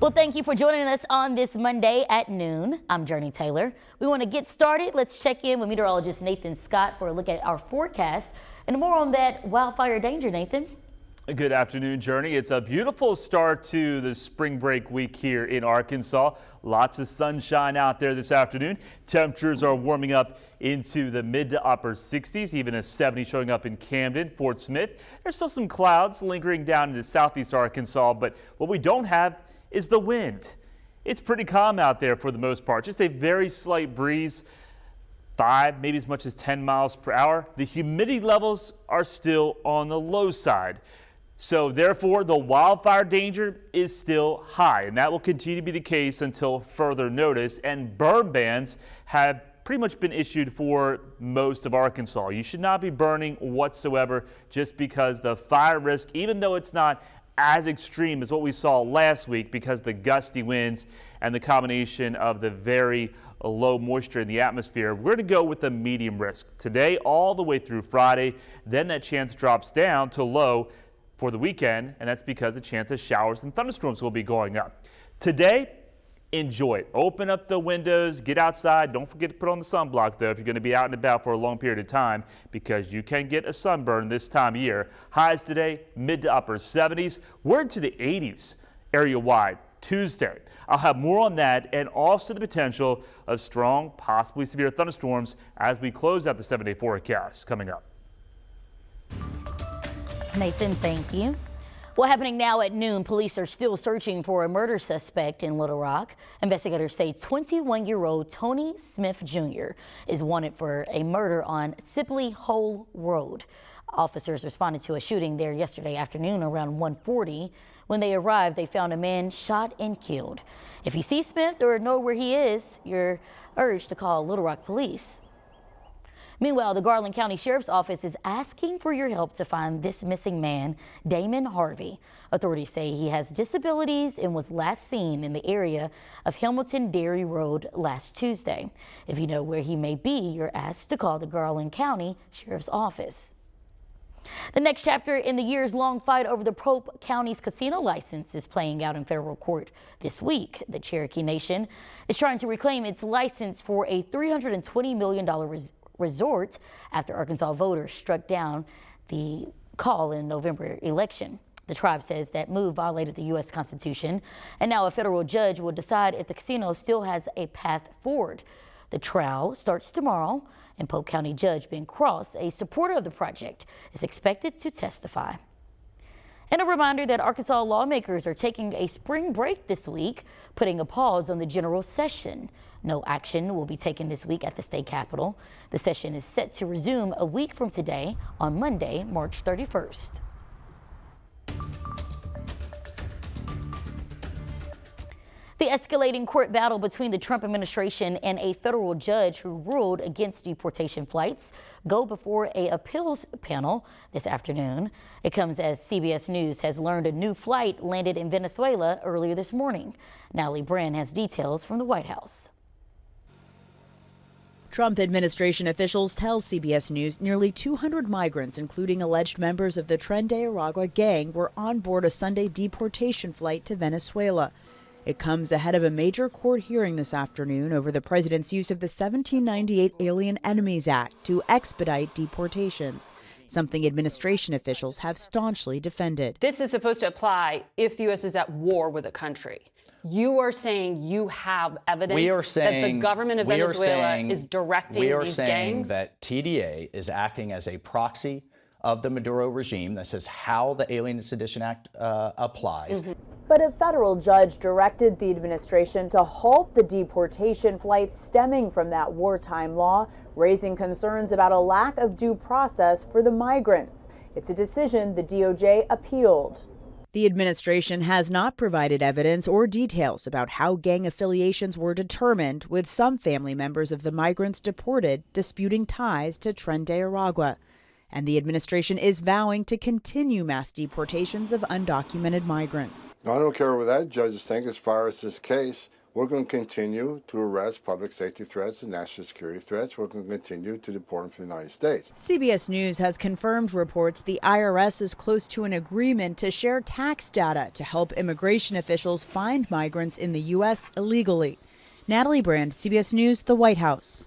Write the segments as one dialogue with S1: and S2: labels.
S1: Well, thank you for joining us on this Monday at noon. I'm Jurnee Taylor. We want to get started. Let's check in with meteorologist Nathan Scott for a look at our forecast and more on that wildfire danger, Nathan.
S2: Good afternoon, Jurnee. It's a beautiful start to the spring break week here in Arkansas. Lots of sunshine out there this afternoon. Temperatures are warming up into the mid to upper 60s, even a 70 showing up in Camden, Fort Smith. There's still some clouds lingering down into southeast Arkansas, but what we don't have is the wind. It's pretty calm out there for the most part. Just a very slight breeze, 5, maybe as much as 10 miles per hour. The humidity levels are still on the low side. So therefore, the wildfire danger is still high, and that will continue to be the case until further notice. And burn bans have pretty much been issued for most of Arkansas. You should not be burning whatsoever just because the fire risk, even though it's not as extreme as what we saw last week because the gusty winds and the combination of the very low moisture in the atmosphere, we're going to go with the medium risk today all the way through Friday. Then that chance drops down to low for the weekend, and that's because the chance of showers and thunderstorms will be going up. Today, enjoy it. Open up the windows, get outside. Don't forget to put on the sunblock, though, if you're going to be out and about for a long period of time, because you can get a sunburn this time of year. Highs today, mid to upper 70s. We're into the 80s area-wide Tuesday. I'll have more on that and also the potential of strong, possibly severe thunderstorms as we close out the 7-day forecast coming up.
S1: Nathan, thank you. Well, happening now at noon, police are still searching for a murder suspect in Little Rock. Investigators say 21-year-old Tony Smith Jr. is wanted for a murder on Sibley Hole Road. Officers responded to a shooting there yesterday afternoon around 1:40. When they arrived, they found a man shot and killed. If you see Smith or know where he is, you're urged to call Little Rock Police. Meanwhile, the Garland County Sheriff's Office is asking for your help to find this missing man, Damon Harvey. Authorities say he has disabilities and was last seen in the area of Hamilton Dairy Road last Tuesday. If you know where he may be, you're asked to call the Garland County Sheriff's Office. The next chapter in the years-long fight over the Pope County's casino license is playing out in federal court this week. The Cherokee Nation is trying to reclaim its license for a $320 million resort after Arkansas voters struck down the call in November election. The tribe says that move violated the U.S. Constitution, and now a federal judge will decide if the casino still has a path forward. The trial starts tomorrow, and Pope County Judge Ben Cross, a supporter of the project, is expected to testify. And a reminder that Arkansas lawmakers are taking a spring break this week, putting a pause on the general session. No action will be taken this week at the state capitol. The session is set to resume a week from today on Monday, March 31st. The escalating court battle between the Trump administration and a federal judge who ruled against deportation flights go before an appeals panel this afternoon. It comes as CBS News has learned a new flight landed in Venezuela earlier this morning. Natalie Brand has details from the White House.
S3: Trump administration officials tell CBS News nearly 200 migrants, including alleged members of the Tren de Aragua gang, were on board a Sunday deportation flight to Venezuela. It comes ahead of a major court hearing this afternoon over the president's use of the 1798 Alien Enemies Act to expedite deportations, something administration officials have staunchly defended.
S4: This is supposed to apply if the U.S. is at war with a country. You are saying you have evidence that the government of Venezuela is directing these gangs?
S5: We are saying that TDA is acting as a proxy of the Maduro regime. This is how the Alien and Sedition Act applies.
S6: But a federal judge directed the administration to halt the deportation flights stemming from that wartime law, raising concerns about a lack of due process for the migrants. It's a decision the DOJ appealed.
S3: The administration has not provided evidence or details about how gang affiliations were determined, with some family members of the migrants deported disputing ties to Tren de Aragua. And the administration is vowing to continue mass deportations of undocumented migrants.
S7: I don't care what that judges think as far as this case. We're going to continue to arrest public safety threats and national security threats. We're going to continue to deport them from the United States.
S3: CBS News has confirmed reports the IRS is close to an agreement to share tax data to help immigration officials find migrants in the U.S. illegally. Natalie Brand, CBS News, the White House.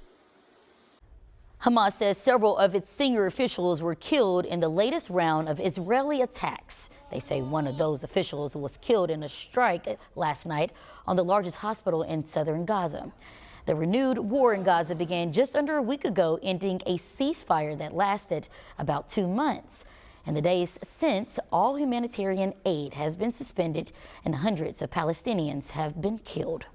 S1: Hamas says several of its senior officials were killed in the latest round of Israeli attacks. They say one of those officials was killed in a strike last night on the largest hospital in southern Gaza. The renewed war in Gaza began just under a week ago, ending a ceasefire that lasted about 2 months. In the days since, all humanitarian aid has been suspended and hundreds of Palestinians have been killed.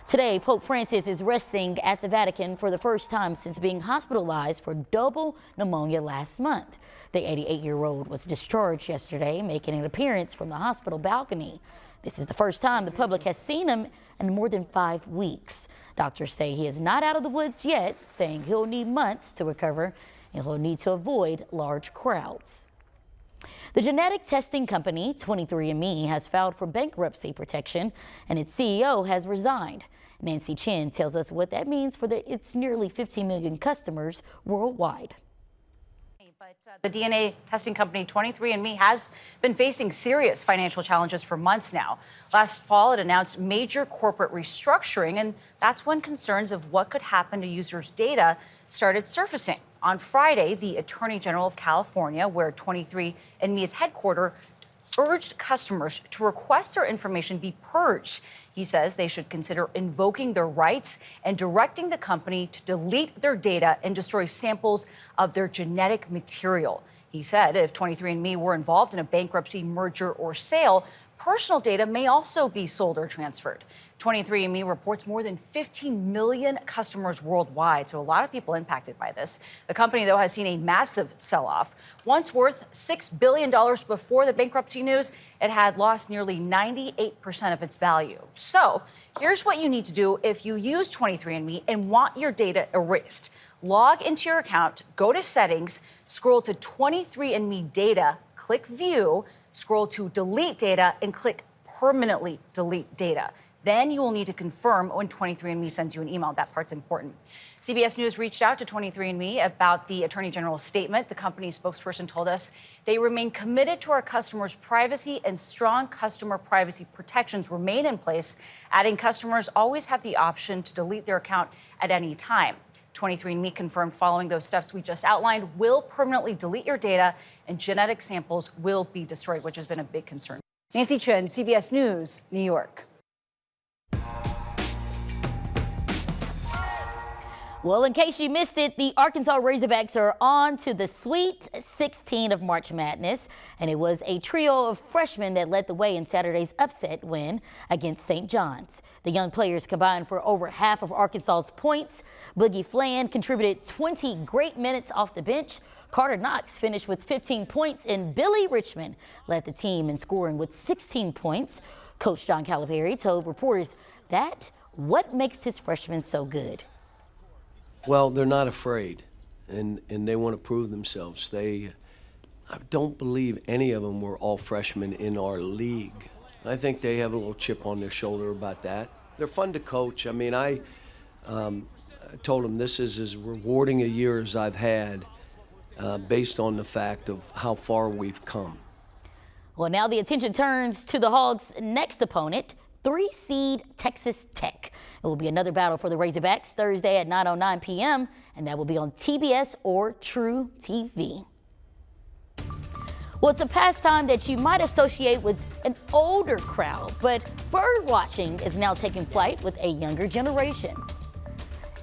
S1: Today, Pope Francis is resting at the Vatican for the first time since being hospitalized for double pneumonia last month. The 88-year-old was discharged yesterday, making an appearance from the hospital balcony. This is the first time the public has seen him in more than 5 weeks. Doctors say he is not out of the woods yet, saying he'll need months to recover and he'll need to avoid large crowds. The genetic testing company 23andMe has filed for bankruptcy protection, and its CEO has resigned. Nancy Chen tells us what that means for its nearly 15 million customers worldwide.
S8: But the DNA testing company 23andMe has been facing serious financial challenges for months now. Last fall, it announced major corporate restructuring, and that's when concerns of what could happen to users' data started surfacing. On Friday, the Attorney General of California, where 23andMe is headquartered, urged customers to request their information be purged. He says they should consider invoking their rights and directing the company to delete their data and destroy samples of their genetic material. He said if 23andMe were involved in a bankruptcy, merger, or sale, personal data may also be sold or transferred. 23andMe reports more than 15 million customers worldwide, so a lot of people impacted by this. The company, though, has seen a massive sell-off. Once worth $6 billion before the bankruptcy news, it had lost nearly 98% of its value. So here's what you need to do if you use 23andMe and want your data erased. Log into your account, go to Settings, scroll to 23andMe Data, click View, scroll to Delete Data, and click Permanently Delete Data. Then you will need to confirm when 23andMe sends you an email. That part's important. CBS News reached out to 23andMe about the Attorney General's statement. The company's spokesperson told us they remain committed to our customers' privacy, and strong customer privacy protections remain in place, adding customers always have the option to delete their account at any time. 23andMe confirmed following those steps we just outlined will permanently delete your data and genetic samples will be destroyed, which has been a big concern. Nancy Chen, CBS News, New York.
S1: Well, in case you missed it, the Arkansas Razorbacks are on to the Sweet 16 of March Madness, and it was a trio of freshmen that led the way in Saturday's upset win against St. John's. The young players combined for over half of Arkansas's points. Boogie Flan contributed 20 great minutes off the bench. Carter Knox finished with 15 points, and Billy Richmond led the team in scoring with 16 points. Coach John Calipari told reporters that what makes his freshmen so good.
S9: Well, they're not afraid, and they want to prove themselves. I don't believe any of them were all freshmen in our league. I think they have a little chip on their shoulder about that. They're fun to coach. I mean, I told them this is as rewarding a year as I've had based on the fact of how far we've come.
S1: Well, now the attention turns to the Hogs' next opponent, 3-seed Texas Tech. It will be another battle for the Razorbacks Thursday at 9:09 p.m., and that will be on TBS or True TV. Well, it's a pastime that you might associate with an older crowd, but bird watching is now taking flight with a younger generation.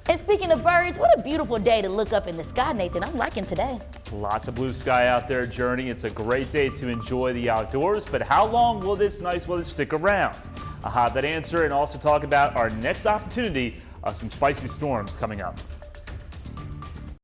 S1: And speaking of birds, what a beautiful day to look up in the sky, Nathan. I'm liking today.
S2: Lots of blue sky out there, Jurnee. It's a great day to enjoy the outdoors, but how long will this nice weather stick around? I'll have that answer and also talk about our next opportunity of some spicy storms coming up.